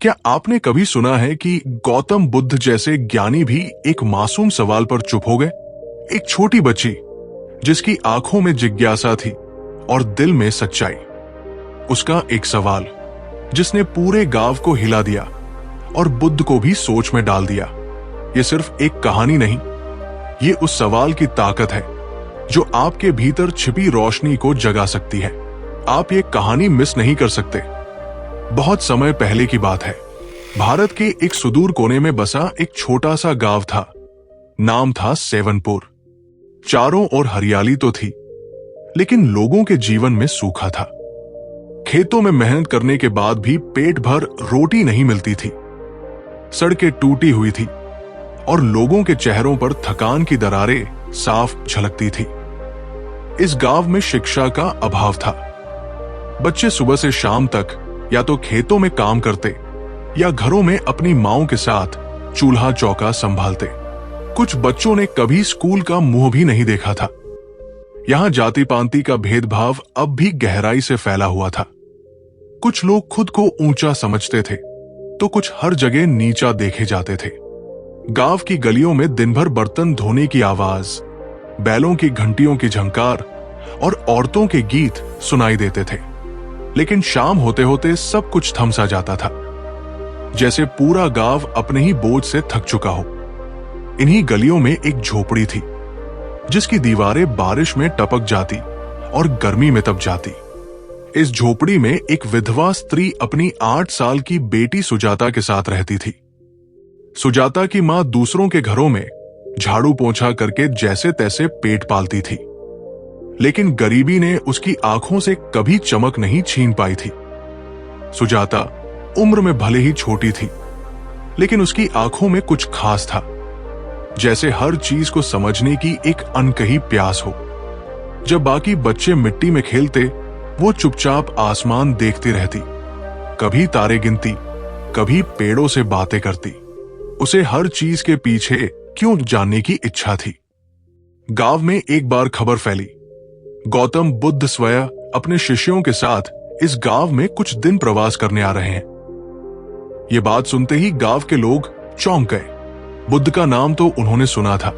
क्या आपने कभी सुना है कि गौतम बुद्ध जैसे ज्ञानी भी एक मासूम सवाल पर चुप हो गए? एक छोटी बच्ची जिसकी आंखों में जिज्ञासा थी और दिल में सच्चाई। उसका एक सवाल जिसने पूरे गांव को हिला दिया और बुद्ध को भी सोच में डाल दिया। यह सिर्फ एक कहानी नहीं, ये उस सवाल की ताकत है जो आपके भीतर छिपी रोशनी को जगा सकती है। आप ये कहानी मिस नहीं कर सकते। बहुत समय पहले की बात है। भारत के एक सुदूर कोने में बसा एक छोटा सा गांव था। नाम था सेवनपुर। चारों ओर हरियाली तो थी, लेकिन लोगों के जीवन में सूखा था। खेतों में मेहनत करने के बाद भी पेट भर रोटी नहीं मिलती थी। सड़कें टूटी हुई थी और लोगों के चेहरों पर थकान की दरारें साफ झलकती थी। इस गांव में शिक्षा का अभाव था। बच्चे सुबह से शाम तक या तो खेतों में काम करते या घरों में अपनी माओं के साथ चूल्हा चौका संभालते। कुछ बच्चों ने कभी स्कूल का मुंह भी नहीं देखा था। यहां जाति पांति का भेदभाव अब भी गहराई से फैला हुआ था। कुछ लोग खुद को ऊंचा समझते थे तो कुछ हर जगह नीचा देखे जाते थे। गांव की गलियों में दिन भर बर्तन धोने की आवाज, बैलों की घंटियों की झंकार और औरतों के गीत सुनाई देते थे। लेकिन शाम होते होते सब कुछ थम सा जाता था, जैसे पूरा गांव अपने ही बोझ से थक चुका हो। इन्हीं गलियों में एक झोपड़ी थी जिसकी दीवारें बारिश में टपक जाती और गर्मी में तप जाती। इस झोपड़ी में एक विधवा स्त्री अपनी 8 साल की बेटी सुजाता के साथ रहती थी। सुजाता की मां दूसरों के घरों में झाड़ू पोंछा करके जैसे तैसे पेट पालती थी, लेकिन गरीबी ने उसकी आंखों से कभी चमक नहीं छीन पाई थी। सुजाता उम्र में भले ही छोटी थी, लेकिन उसकी आंखों में कुछ खास था, जैसे हर चीज को समझने की एक अनकही प्यास हो। जब बाकी बच्चे मिट्टी में खेलते, वो चुपचाप आसमान देखती रहती, कभी तारे गिनती, कभी पेड़ों से बातें करती। उसे हर चीज के पीछे क्यों जानने की इच्छा थी। गांव में एक बार खबर फैली, गौतम बुद्ध स्वयं अपने शिष्यों के साथ इस गांव में कुछ दिन प्रवास करने आ रहे हैं। ये बात सुनते ही गांव के लोग चौंक गए। बुद्ध का नाम तो उन्होंने सुना था,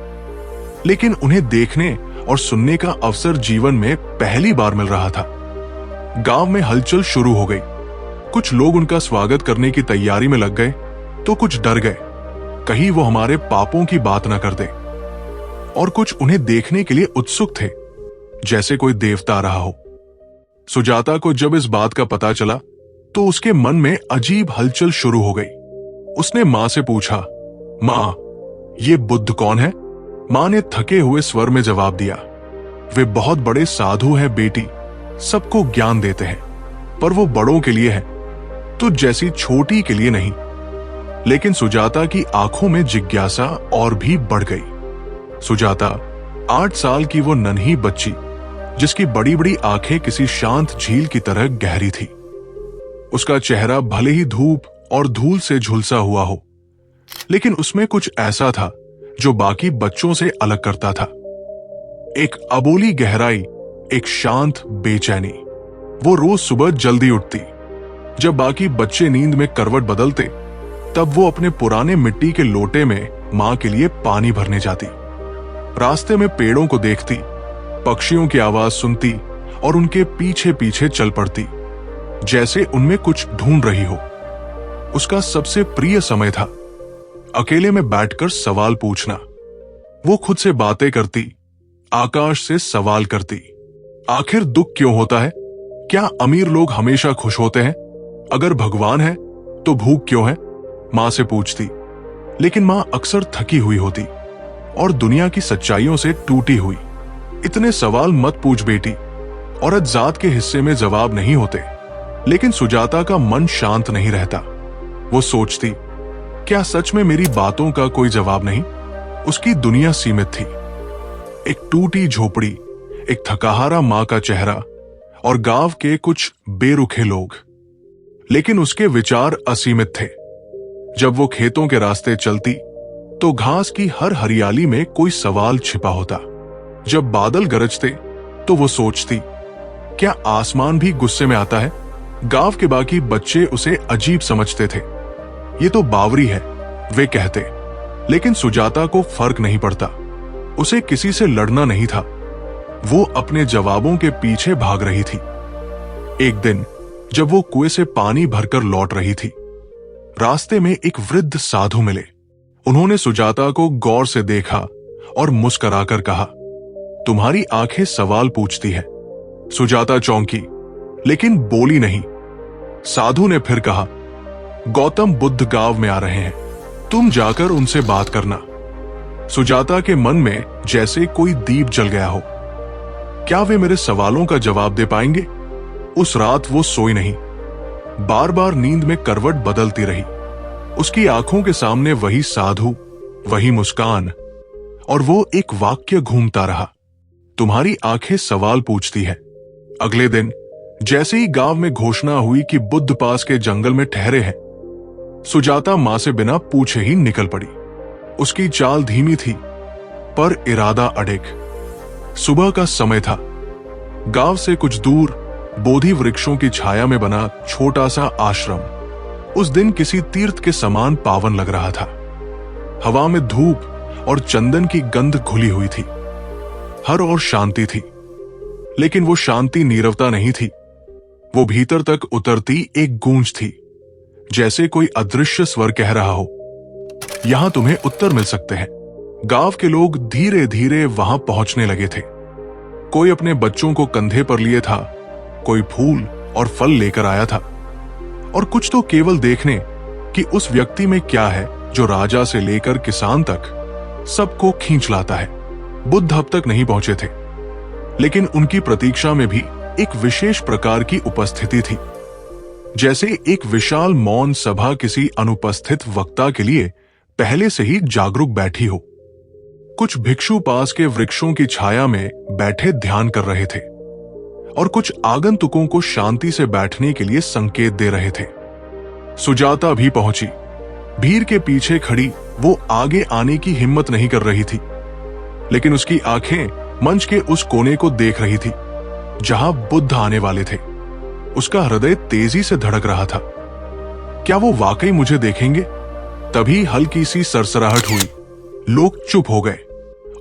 लेकिन उन्हें देखने और सुनने का अवसर जीवन में पहली बार मिल रहा था। गांव में हलचल शुरू हो गई। कुछ लोग उनका स्वागत करने की तैयारी में लग गए तो कुछ डर गए, कहीं वो हमारे पापों की बात ना कर दे। और कुछ उन्हें देखने के लिए उत्सुक थे, जैसे कोई देवता आ रहा हो। सुजाता को जब इस बात का पता चला तो उसके मन में अजीब हलचल शुरू हो गई। उसने मां से पूछा, मां, ये बुद्ध कौन है? मां ने थके हुए स्वर में जवाब दिया, वे बहुत बड़े साधु हैं बेटी, सबको ज्ञान देते हैं, पर वो बड़ों के लिए है, तो जैसी छोटी के लिए नहीं। लेकिन सुजाता की आंखों में जिज्ञासा और भी बढ़ गई। सुजाता 8 साल की वो नन्ही बच्ची जिसकी बड़ी बड़ी आंखें किसी शांत झील की तरह गहरी थी। उसका चेहरा भले ही धूप और धूल से झुलसा हुआ हो, लेकिन उसमें कुछ ऐसा था जो बाकी बच्चों से अलग करता था। एक अबोली गहराई, एक शांत बेचैनी। वो रोज सुबह जल्दी उठती। जब बाकी बच्चे नींद में करवट बदलते, तब वो अपने पुराने मिट्टी के लोटे में मां के लिए पानी भरने जाती। रास्ते में पेड़ों को देखती, पक्षियों की आवाज सुनती और उनके पीछे पीछे चल पड़ती, जैसे उनमें कुछ ढूंढ रही हो। उसका सबसे प्रिय समय था अकेले में बैठकर सवाल पूछना। वो खुद से बातें करती, आकाश से सवाल करती, आखिर दुख क्यों होता है? क्या अमीर लोग हमेशा खुश होते हैं? अगर भगवान है तो भूख क्यों है? मां से पूछती, लेकिन मां अक्सर थकी हुई होती और दुनिया की सच्चाइयों से टूटी हुई। इतने सवाल मत पूछ बेटी, औरत जात के हिस्से में जवाब नहीं होते। लेकिन सुजाता का मन शांत नहीं रहता। वो सोचती, क्या सच में मेरी बातों का कोई जवाब नहीं? उसकी दुनिया सीमित थी। एक टूटी झोपड़ी, एक थकाहारा मां का चेहरा और गांव के कुछ बेरुखे लोग। लेकिन उसके विचार असीमित थे। जब वो खेतों के रास्ते चलती तो घास की हर हरियाली में कोई सवाल छिपा होता। जब बादल गरजते तो वो सोचती, क्या आसमान भी गुस्से में आता है? गांव के बाकी बच्चे उसे अजीब समझते थे, ये तो बावरी है, वे कहते। लेकिन सुजाता को फर्क नहीं पड़ता। उसे किसी से लड़ना नहीं था। वो अपने जवाबों के पीछे भाग रही थी। एक दिन जब वो कुएं से पानी भरकर लौट रही थी, रास्ते में एक वृद्ध साधु मिले। उन्होंने सुजाता को गौर से देखा और मुस्कुराकर कहा, तुम्हारी आंखें सवाल पूछती है। सुजाता चौंकी, लेकिन बोली नहीं। साधु ने फिर कहा, गौतम बुद्ध गांव में आ रहे हैं, तुम जाकर उनसे बात करना। सुजाता के मन में जैसे कोई दीप जल गया हो। क्या वे मेरे सवालों का जवाब दे पाएंगे? उस रात वो सोई नहीं। बार बार नींद में करवट बदलती रही। उसकी आंखों के सामने वही साधु, वही मुस्कान, और वो एक वाक्य घूमता रहा, तुम्हारी आंखें सवाल पूछती है। अगले दिन जैसे ही गांव में घोषणा हुई कि बुद्ध पास के जंगल में ठहरे हैं, सुजाता मां से बिना पूछे ही निकल पड़ी। उसकी चाल धीमी थी, पर इरादा अड़िग। सुबह का समय था। गांव से कुछ दूर बोधि वृक्षों की छाया में बना छोटा सा आश्रम उस दिन किसी तीर्थ के समान पावन लग रहा था। हवा में धूप और चंदन की गंध घुली हुई थी। हर ओर शांति थी, लेकिन वो शांति नीरवता नहीं थी। वो भीतर तक उतरती एक गूंज थी, जैसे कोई अदृश्य स्वर कह रहा हो, यहां तुम्हें उत्तर मिल सकते हैं। गांव के लोग धीरे धीरे वहां पहुंचने लगे थे। कोई अपने बच्चों को कंधे पर लिए था, कोई फूल और फल लेकर आया था, और कुछ तो केवल देखने कि उस व्यक्ति में क्या है जो राजा से लेकर किसान तक सबको खींच लाता है। बुद्ध अब तक नहीं पहुंचे थे, लेकिन उनकी प्रतीक्षा में भी एक विशेष प्रकार की उपस्थिति थी, जैसे एक विशाल मौन सभा किसी अनुपस्थित वक्ता के लिए पहले से ही जागरूक बैठी हो। कुछ भिक्षु पास के वृक्षों की छाया में बैठे ध्यान कर रहे थे, और कुछ आगंतुकों को शांति से बैठने के लिए संकेत दे रहे थे। सुजाता भी पहुंची। भीड़ के पीछे खड़ी वो आगे आने की हिम्मत नहीं कर रही थी, लेकिन उसकी आंखें मंच के उस कोने को देख रही थी जहां बुद्ध आने वाले थे। उसका हृदय तेजी से धड़क रहा था। क्या वो वाकई मुझे देखेंगे? तभी हल्की सी सरसराहट हुई। लोग चुप हो गए,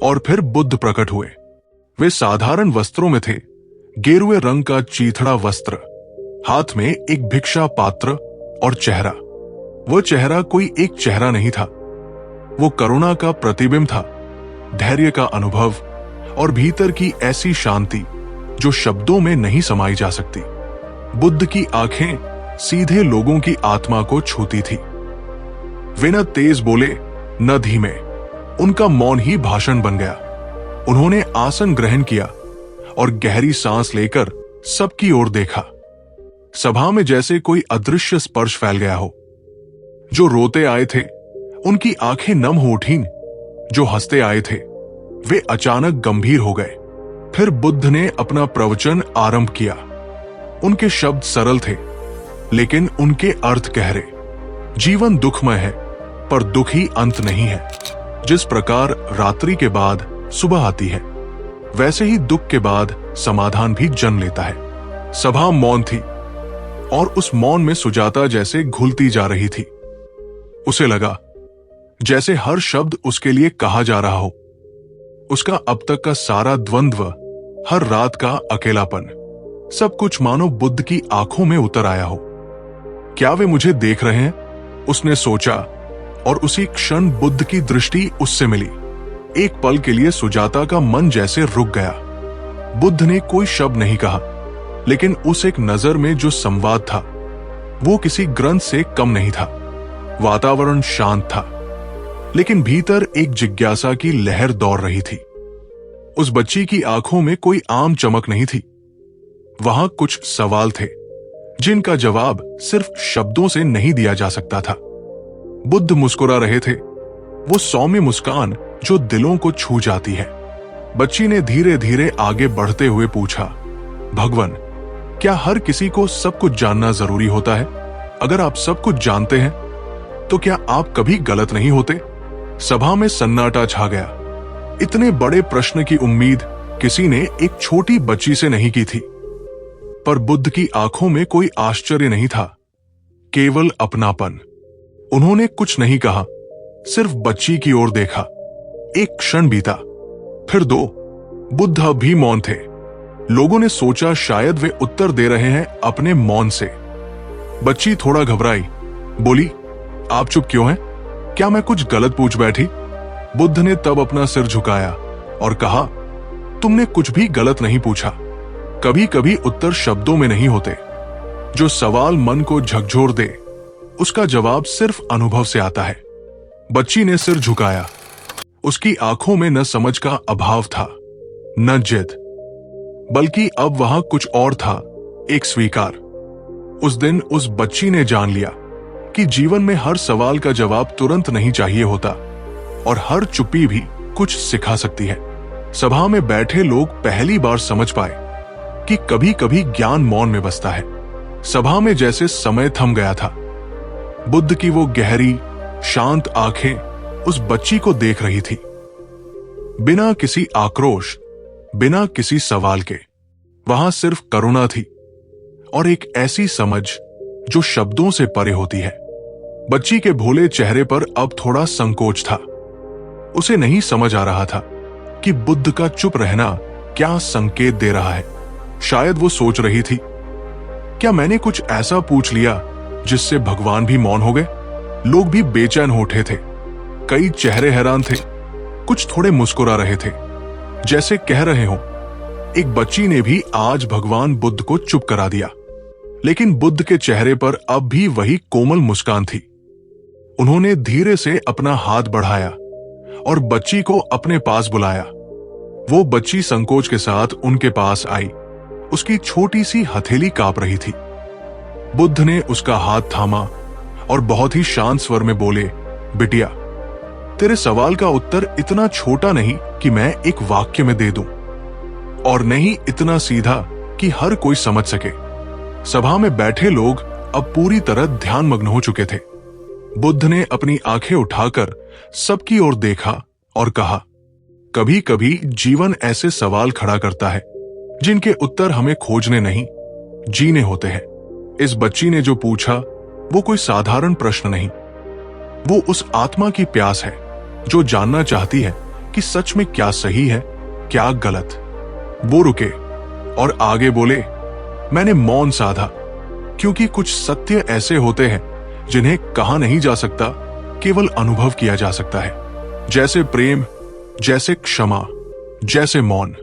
और फिर बुद्ध प्रकट हुए। वे साधारण वस्त्रों में थे, गेरुए रंग का चीथड़ा वस्त्र, हाथ में एक भिक्षा पात्र और चेहरा। वो चेहरा कोई एक चेहरा नहीं था, वो करुणा का प्रतिबिंब था, धैर्य का अनुभव और भीतर की ऐसी शांति जो शब्दों में नहीं समाई जा सकती। बुद्ध की आंखें सीधे लोगों की आत्मा को छूती थी। वे न तेज बोले न धीमे, उनका मौन ही भाषण बन गया। उन्होंने आसन ग्रहण किया और गहरी सांस लेकर सबकी ओर देखा। सभा में जैसे कोई अदृश्य स्पर्श फैल गया हो। जो रोते आए थे उनकी आंखें नम हो उठीं, जो हंसते आए थे वे अचानक गंभीर हो गए। फिर बुद्ध ने अपना प्रवचन आरंभ किया। उनके शब्द सरल थे, लेकिन उनके अर्थ गहरे। जीवन दुखमय है, पर दुख ही अंत नहीं है। जिस प्रकार रात्रि के बाद सुबह आती है, वैसे ही दुख के बाद समाधान भी जन्म लेता है। सभा मौन थी, और उस मौन में सुजाता जैसे घुलती जा रही थी। उसे लगा जैसे हर शब्द उसके लिए कहा जा रहा हो। उसका अब तक का सारा द्वंद्व, हर रात का अकेलापन, सब कुछ मानो बुद्ध की आंखों में उतर आया हो। क्या वे मुझे देख रहे हैं? उसने सोचा, और उसी क्षण बुद्ध की दृष्टि उससे मिली। एक पल के लिए सुजाता का मन जैसे रुक गया। बुद्ध ने कोई शब्द नहीं कहा, लेकिन उस एक नजर में जो संवाद था वो किसी ग्रंथ से कम नहीं था। वातावरण शांत था, लेकिन भीतर एक जिज्ञासा की लहर दौड़ रही थी। उस बच्ची की आंखों में कोई आम चमक नहीं थी। वहां कुछ सवाल थे जिनका जवाब सिर्फ शब्दों से नहीं दिया जा सकता था। बुद्ध मुस्कुरा रहे थे, वो सौम्य मुस्कान जो दिलों को छू जाती है। बच्ची ने धीरे धीरे आगे बढ़ते हुए पूछा, भगवान, क्या हर किसी को सब कुछ जानना जरूरी होता है? अगर आप सब कुछ जानते हैं तो क्या आप कभी गलत नहीं होते? सभा में सन्नाटा छा गया। इतने बड़े प्रश्न की उम्मीद किसी ने एक छोटी बच्ची से नहीं की थी। पर बुद्ध की आंखों में कोई आश्चर्य नहीं था, केवल अपनापन। उन्होंने कुछ नहीं कहा, सिर्फ बच्ची की ओर देखा। एक क्षण बीता, फिर दो। बुद्ध अब भी मौन थे। लोगों ने सोचा शायद वे उत्तर दे रहे हैं अपने मौन से। बच्ची थोड़ा घबराई, बोली, आप चुप क्यों हैं? क्या मैं कुछ गलत पूछ बैठी? बुद्ध ने तब अपना सिर झुकाया और कहा, तुमने कुछ भी गलत नहीं पूछा। कभी कभी उत्तर शब्दों में नहीं होते। जो सवाल मन को झकझोर दे, उसका जवाब सिर्फ अनुभव से आता है। बच्ची ने सिर झुकाया। उसकी आंखों में न समझ का अभाव था, न जिद, बल्कि अब वहां कुछ और था, एक स्वीकार। उस दिन उस बच्ची ने जान लिया कि जीवन में हर सवाल का जवाब तुरंत नहीं चाहिए होता और हर चुप्पी भी कुछ सिखा सकती है। सभा में बैठे लोग पहली बार समझ पाए कि कभी कभी ज्ञान मौन में बसता है। सभा में जैसे समय थम गया था। बुद्ध की वो गहरी, शांत आंखें उस बच्ची को देख रही थी, बिना किसी आक्रोश, बिना किसी सवाल के। वहां सिर्फ करुणा थी और एक ऐसी समझ जो शब्दों से परे होती है। बच्ची के भोले चेहरे पर अब थोड़ा संकोच था। उसे नहीं समझ आ रहा था कि बुद्ध का चुप रहना क्या संकेत दे रहा है। शायद वो सोच रही थी, क्या मैंने कुछ ऐसा पूछ लिया जिससे भगवान भी मौन हो गए? लोग भी बेचैन हो उठे थे। कई चेहरे हैरान थे, कुछ थोड़े मुस्कुरा रहे थे, जैसे कह रहे हो, एक बच्ची ने भी आज भगवान बुद्ध को चुप करा दिया। लेकिन बुद्ध के चेहरे पर अब भी वही कोमल मुस्कान थी। उन्होंने धीरे से अपना हाथ बढ़ाया और बच्ची को अपने पास बुलाया। वो बच्ची संकोच के साथ उनके पास आई। उसकी छोटी सी हथेली कांप रही थी। बुद्ध ने उसका हाथ थामा और बहुत ही शांत स्वर में बोले, बिटिया, तेरे सवाल का उत्तर इतना छोटा नहीं कि मैं एक वाक्य में दे दूं, और नहीं इतना सीधा कि हर कोई समझ सके। सभा में बैठे लोग अब पूरी तरह ध्यानमग्न हो चुके थे। बुद्ध ने अपनी आंखें उठाकर सबकी ओर देखा और कहा, कभी कभी जीवन ऐसे सवाल खड़ा करता है जिनके उत्तर हमें खोजने नहीं, जीने होते हैं। इस बच्ची ने जो पूछा वो कोई साधारण प्रश्न नहीं, वो उस आत्मा की प्यास है जो जानना चाहती है कि सच में क्या सही है, क्या गलत। वो रुके और आगे बोले, मैंने मौन साधा क्योंकि कुछ सत्य ऐसे होते हैं जिन्हें कहा नहीं जा सकता, केवल अनुभव किया जा सकता है। जैसे प्रेम, जैसे क्षमा, जैसे मौन।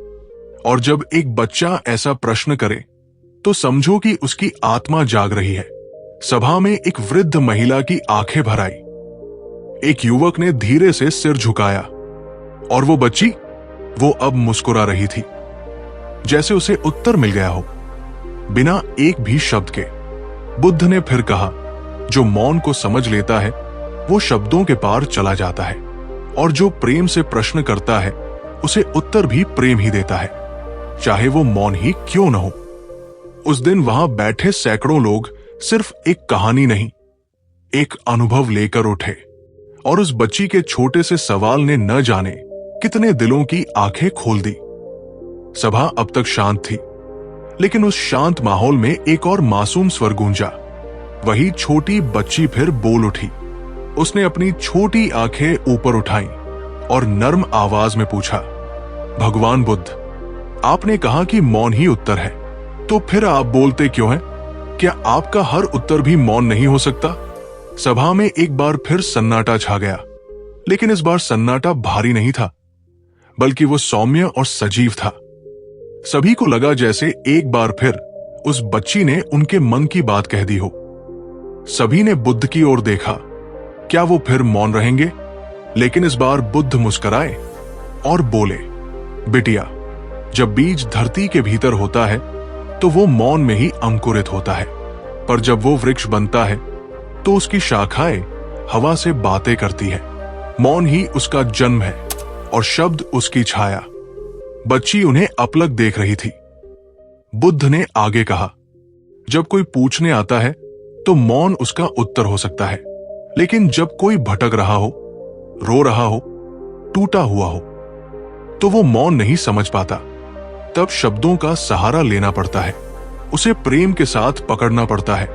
और जब एक बच्चा ऐसा प्रश्न करे तो समझो कि उसकी आत्मा जाग रही है। सभा में एक वृद्ध महिला की आंखें भर आई। एक युवक ने धीरे से सिर झुकाया और वो बच्ची, वो अब मुस्कुरा रही थी, जैसे उसे उत्तर मिल गया हो, बिना एक भी शब्द के। बुद्ध ने फिर कहा, जो मौन को समझ लेता है वो शब्दों के पार चला जाता है, और जो प्रेम से प्रश्न करता है उसे उत्तर भी प्रेम ही देता है, चाहे वो मौन ही क्यों न हो। उस दिन वहां बैठे सैकड़ों लोग सिर्फ एक कहानी नहीं, एक अनुभव लेकर उठे, और उस बच्ची के छोटे से सवाल ने न जाने कितने दिलों की आंखें खोल दी। सभा अब तक शांत थी, लेकिन उस शांत माहौल में एक और मासूम स्वर गूंजा। वही छोटी बच्ची फिर बोल उठी। उसने अपनी छोटी आंखें ऊपर उठाई और नर्म आवाज में पूछा, भगवान बुद्ध, आपने कहा कि मौन ही उत्तर है, तो फिर आप बोलते क्यों हैं? क्या आपका हर उत्तर भी मौन नहीं हो सकता? सभा में एक बार फिर सन्नाटा छा गया, लेकिन इस बार सन्नाटा भारी नहीं था, बल्कि वो सौम्य और सजीव था। सभी को लगा जैसे एक बार फिर उस बच्ची ने उनके मन की बात कह दी हो। सभी ने बुद्ध की ओर देखा, क्या वो फिर मौन रहेंगे? लेकिन इस बार बुद्ध मुस्कुराए और बोले, बिटिया, जब बीज धरती के भीतर होता है तो वो मौन में ही अंकुरित होता है, पर जब वो वृक्ष बनता है तो उसकी शाखाएं हवा से बातें करती है। मौन ही उसका जन्म है और शब्द उसकी छाया। बच्ची उन्हें अपलक देख रही थी। बुद्ध ने आगे कहा, जब कोई पूछने आता है तो मौन उसका उत्तर हो सकता है, लेकिन जब कोई भटक रहा हो, रो रहा हो, टूटा हुआ हो, तो वो मौन नहीं समझ पाता। तब शब्दों का सहारा लेना पड़ता है, उसे प्रेम के साथ पकड़ना पड़ता है,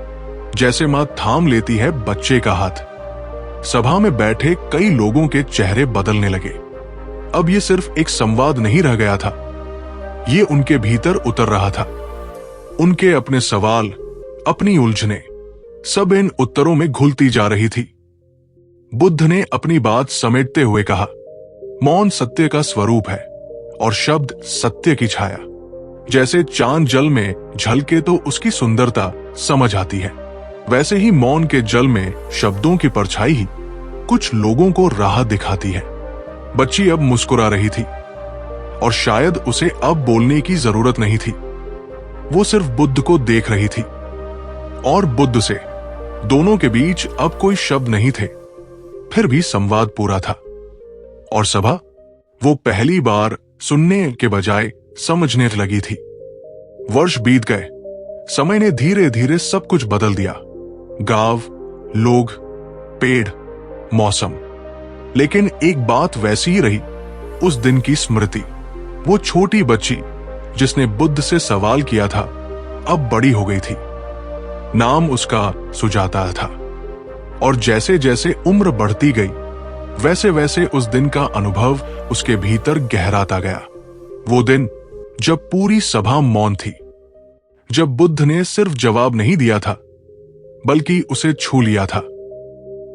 जैसे मां थाम लेती है बच्चे का हाथ। सभा में बैठे कई लोगों के चेहरे बदलने लगे। अब ये सिर्फ एक संवाद नहीं रह गया था, ये उनके भीतर उतर रहा था। उनके अपने सवाल, अपनी उलझने, सब इन उत्तरों में घुलती जा रही थी। बुद्ध ने अपनी बात समेटते हुए कहा, मौन सत्य का स्वरूप है और शब्द सत्य की छाया। जैसे चांद जल में झलके तो उसकी सुंदरता समझ आती है, वैसे ही मौन के जल में शब्दों की परछाई ही कुछ लोगों को राह दिखाती है। बच्ची अब मुस्कुरा रही थी और शायद उसे अब बोलने की जरूरत नहीं थी। वो सिर्फ बुद्ध को देख रही थी और बुद्ध से। दोनों के बीच अब कोई शब्द नहीं थे, फिर भी संवाद पूरा था। और सभा, वो पहली बार सुनने के बजाय समझने लगी थी। वर्ष बीत गए, समय ने धीरे धीरे सब कुछ बदल दिया। गांव, लोग, पेड़, मौसम, लेकिन एक बात वैसी ही रही, उस दिन की स्मृति। वो छोटी बच्ची जिसने बुद्ध से सवाल किया था, अब बड़ी हो गई थी। नाम उसका सुजाता था और जैसे जैसे उम्र बढ़ती गई, वैसे वैसे उस दिन का अनुभव उसके भीतर गहराता गया। वो दिन जब पूरी सभा मौन थी, जब बुद्ध ने सिर्फ जवाब नहीं दिया था बल्कि उसे छू लिया था।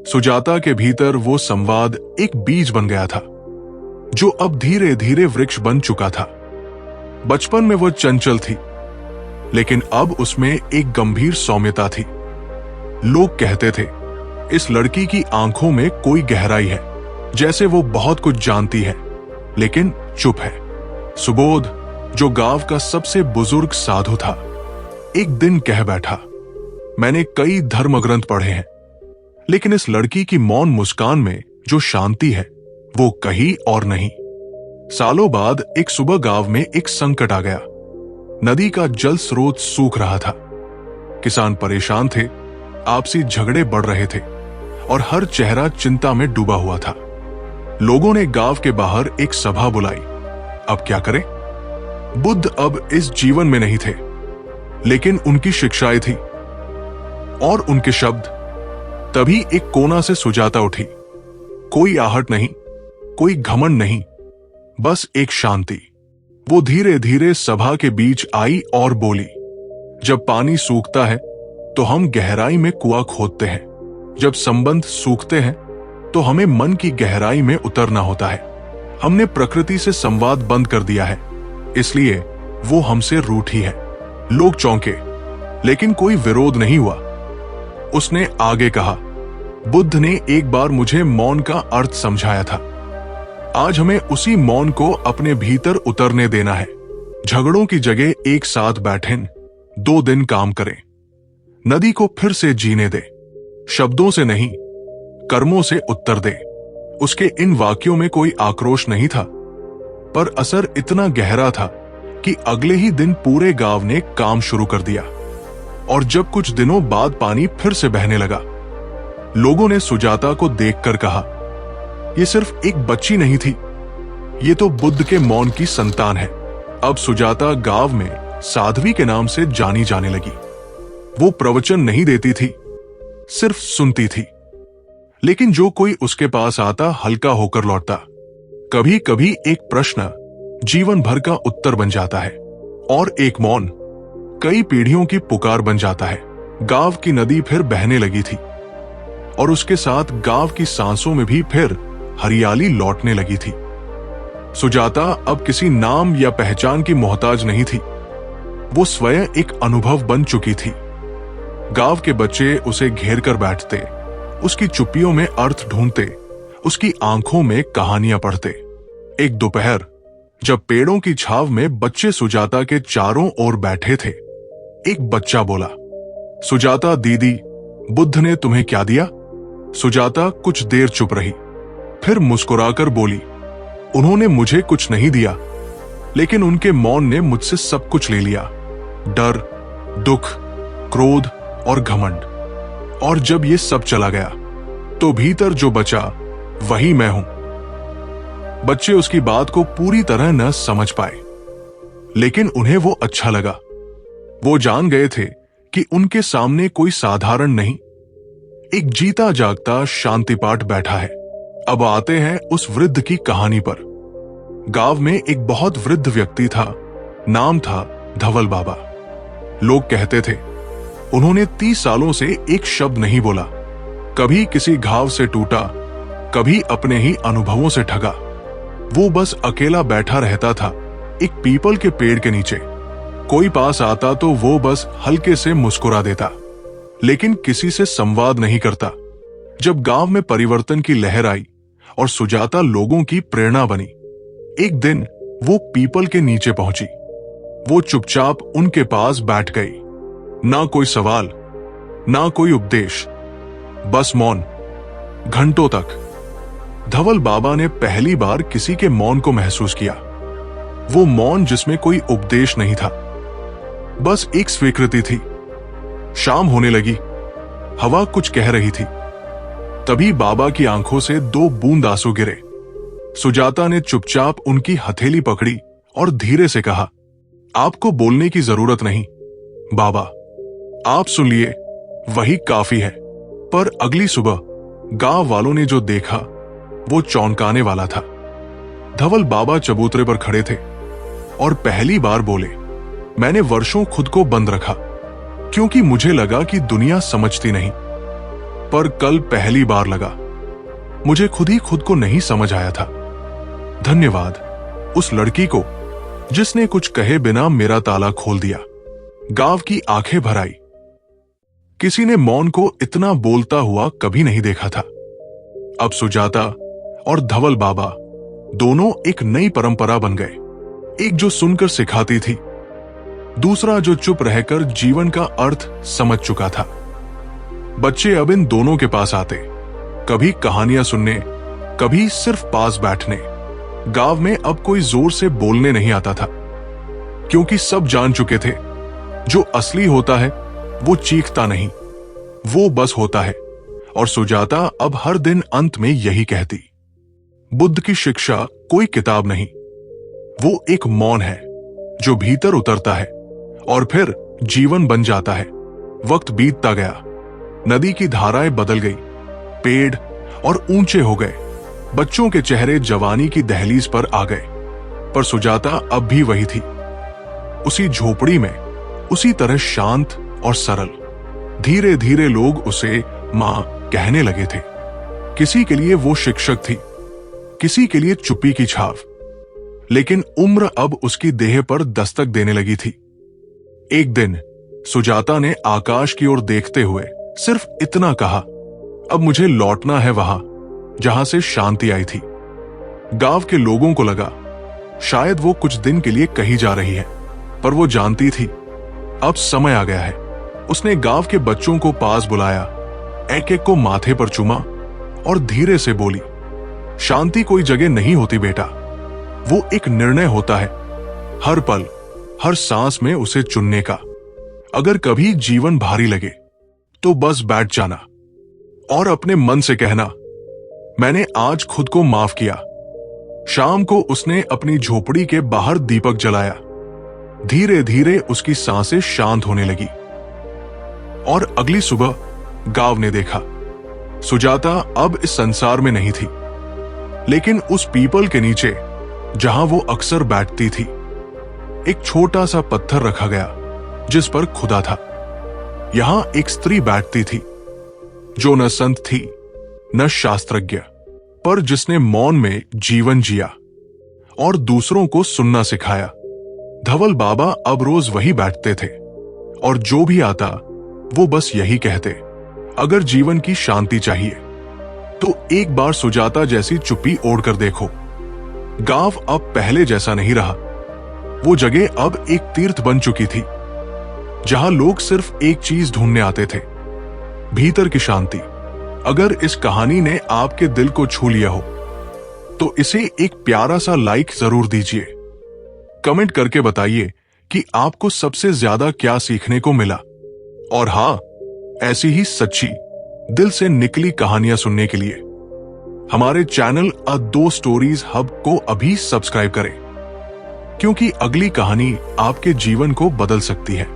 सुजाता के भीतर वो संवाद एक बीज बन गया था जो अब धीरे धीरे वृक्ष बन चुका था। बचपन में वो चंचल थी, लेकिन अब उसमें एक गंभीर सौम्यता थी। लोग कहते थे, इस लड़की की आंखों में कोई गहराई है, जैसे वो बहुत कुछ जानती है लेकिन चुप है। सुबोध, जो गांव का सबसे बुजुर्ग साधु था, एक दिन कह बैठा, मैंने कई धर्म ग्रंथ पढ़े हैं, लेकिन इस लड़की की मौन मुस्कान में जो शांति है वो कहीं और नहीं। सालों बाद एक सुबह गांव में एक संकट आ गया। नदी का जल स्रोत सूख रहा था। किसान परेशान थे, आपसी झगड़े बढ़ रहे थे और हर चेहरा चिंता में डूबा हुआ था। लोगों ने गांव के बाहर एक सभा बुलाई। अब क्या करें? बुद्ध अब इस जीवन में नहीं थे, लेकिन उनकी शिक्षाएं थी और उनके शब्द। तभी एक कोना से सुजाता उठी। कोई आहट नहीं, कोई घमंड नहीं, बस एक शांति। वो धीरे धीरे सभा के बीच आई और बोली, जब पानी सूखता है तो हम गहराई में कुआं खोदते हैं। जब संबंध सूखते हैं तो हमें मन की गहराई में उतरना होता है। हमने प्रकृति से संवाद बंद कर दिया है, इसलिए वो हमसे रूठी है। लोग चौंके, लेकिन कोई विरोध नहीं हुआ। उसने आगे कहा, बुद्ध ने एक बार मुझे मौन का अर्थ समझाया था। आज हमें उसी मौन को अपने भीतर उतरने देना है। झगड़ों की जगह एक साथ बैठें, 2 दिन काम करें। नदी को फिर से जीने दे, शब्दों से नहीं, कर्मों से उत्तर दे। उसके इन वाक्यों में कोई आक्रोश नहीं था, पर असर इतना गहरा था कि अगले ही दिन पूरे गांव ने काम शुरू कर दिया। और जब कुछ दिनों बाद पानी फिर से बहने लगा, लोगों ने सुजाता को देखकर कहा, ये सिर्फ एक बच्ची नहीं थी, ये तो बुद्ध के मौन की संतान है। अब सुजाता गांव में साध्वी के नाम से जानी जाने लगी। वो प्रवचन नहीं देती थी, सिर्फ सुनती थी, लेकिन जो कोई उसके पास आता हल्का होकर लौटता। कभी कभी एक प्रश्न जीवन भर का उत्तर बन जाता है और एक मौन कई पीढ़ियों की पुकार बन जाता है। गांव की नदी फिर बहने लगी थी और उसके साथ गांव की सांसों में भी फिर हरियाली लौटने लगी थी। सुजाता अब किसी नाम या पहचान की मोहताज नहीं थी, वो स्वयं एक अनुभव बन चुकी थी। गांव के बच्चे उसे घेर कर बैठते, उसकी चुप्पियों में अर्थ ढूंढते, उसकी आंखों में कहानियां पढ़ते। एक दोपहर जब पेड़ों की छाव में बच्चे सुजाता के चारों ओर बैठे थे, एक बच्चा बोला, सुजाता दीदी, बुद्ध ने तुम्हें क्या दिया? सुजाता कुछ देर चुप रही, फिर मुस्कुराकर बोली, उन्होंने मुझे कुछ नहीं दिया, लेकिन उनके मौन ने मुझसे सब कुछ ले लिया। डर, दुख, क्रोध और घमंड। और जब ये सब चला गया तो भीतर जो बचा वही मैं हूं। बच्चे उसकी बात को पूरी तरह न समझ पाए, लेकिन उन्हें वो अच्छा लगा। वो जान गए थे कि उनके सामने कोई साधारण नहीं, एक जीता जागता शांति पाठ बैठा है। अब आते हैं उस वृद्ध की कहानी पर। गांव में एक बहुत वृद्ध व्यक्ति था, नाम था धवल बाबा। लोग कहते थे उन्होंने 30 सालों से एक शब्द नहीं बोला, कभी किसी घाव से टूटा, कभी अपने ही अनुभवों से ठगा। वो बस अकेला बैठा रहता था एक पीपल के पेड़ के नीचे। कोई पास आता तो वो बस हल्के से मुस्कुरा देता, लेकिन किसी से संवाद नहीं करता। जब गांव में परिवर्तन की लहर आई और सुजाता लोगों की प्रेरणा बनी, एक दिन वो पीपल के नीचे पहुंची। वो चुपचाप उनके पास बैठ गई। ना कोई सवाल, ना कोई उपदेश, बस मौन, घंटों तक। धवल बाबा ने पहली बार किसी के मौन को महसूस किया। वो मौन जिसमें कोई उपदेश नहीं था, बस एक स्वीकृति थी। शाम होने लगी, हवा कुछ कह रही थी। तभी बाबा की आंखों से 2 बूंद आंसू गिरे। सुजाता ने चुपचाप उनकी हथेली पकड़ी और धीरे से कहा, आपको बोलने की जरूरत नहीं बाबा, आप सुन लिए, वही काफी है। पर अगली सुबह गांव वालों ने जो देखा वो चौंकाने वाला था। धवल बाबा चबूतरे पर खड़े थे और पहली बार बोले, मैंने वर्षों खुद को बंद रखा क्योंकि मुझे लगा कि दुनिया समझती नहीं, पर कल पहली बार लगा मुझे खुद ही खुद को नहीं समझ आया था। धन्यवाद उस लड़की को जिसने कुछ कहे बिना मेरा ताला खोल दिया। गांव की आंखें भर आई। किसी ने मौन को इतना बोलता हुआ कभी नहीं देखा था। अब सुजाता और धवल बाबा दोनों एक नई परंपरा बन गए। एक जो सुनकर सिखाती थी, दूसरा जो चुप रहकर जीवन का अर्थ समझ चुका था। बच्चे अब इन दोनों के पास आते, कभी कहानियां सुनने, कभी सिर्फ पास बैठने। गांव में अब कोई जोर से बोलने नहीं आता था, क्योंकि सब जान चुके थे जो असली होता है वो चीखता नहीं, वो बस होता है। और सुजाता अब हर दिन अंत में यही कहती, बुद्ध की शिक्षा कोई किताब नहीं, वो एक मौन है जो भीतर उतरता है और फिर जीवन बन जाता है। वक्त बीतता गया, नदी की धाराएं बदल गई, पेड़ और ऊंचे हो गए, बच्चों के चेहरे जवानी की दहलीज पर आ गए, पर सुजाता अब भी वही थी, उसी झोपड़ी में, उसी तरह शांत और सरल। धीरे धीरे लोग उसे मां कहने लगे थे। किसी के लिए वो शिक्षक थी, किसी के लिए चुप्पी की छाव, लेकिन उम्र अब उसकी देह पर दस्तक देने लगी थी। एक दिन सुजाता ने आकाश की ओर देखते हुए सिर्फ इतना कहा, अब मुझे लौटना है वहां जहां से शांति आई थी। गांव के लोगों को लगा शायद वो कुछ दिन के लिए कहीं जा रही है, पर वो जानती थी अब समय आ गया है। उसने गांव के बच्चों को पास बुलाया, एक एक को माथे पर चूमा और धीरे से बोली, शांति कोई जगह नहीं होती बेटा, वो एक निर्णय होता है, हर पल हर सांस में उसे चुनने का। अगर कभी जीवन भारी लगे तो बस बैठ जाना और अपने मन से कहना, मैंने आज खुद को माफ किया। शाम को उसने अपनी झोपड़ी के बाहर दीपक जलाया। धीरे धीरे उसकी सांसें शांत होने लगी और अगली सुबह गांव ने देखा सुजाता अब इस संसार में नहीं थी, लेकिन उस पीपल के नीचे जहां वो अक्सर बैठती थी, एक छोटा सा पत्थर रखा गया जिस पर खुदा था। यहां एक स्त्री बैठती थी जो न संत थी न शास्त्रज्ञ, पर जिसने मौन में जीवन जिया और दूसरों को सुनना सिखाया। धवल बाबा अब रोज वही बैठते थे और जो भी आता वो बस यही कहते, अगर जीवन की शांति चाहिए तो एक बार सुजाता जैसी चुप्पी ओढ़ कर देखो। गांव अब पहले जैसा नहीं रहा, वो जगह अब एक तीर्थ बन चुकी थी जहां लोग सिर्फ एक चीज ढूंढने आते थे, भीतर की शांति। अगर इस कहानी ने आपके दिल को छू लिया हो तो इसे एक प्यारा सा लाइक जरूर दीजिए। कमेंट करके बताइए कि आपको सबसे ज्यादा क्या सीखने को मिला। और हां, ऐसी ही सच्ची दिल से निकली कहानियां सुनने के लिए हमारे चैनल अ दो स्टोरीज हब को अभी सब्सक्राइब करें, क्योंकि अगली कहानी आपके जीवन को बदल सकती है।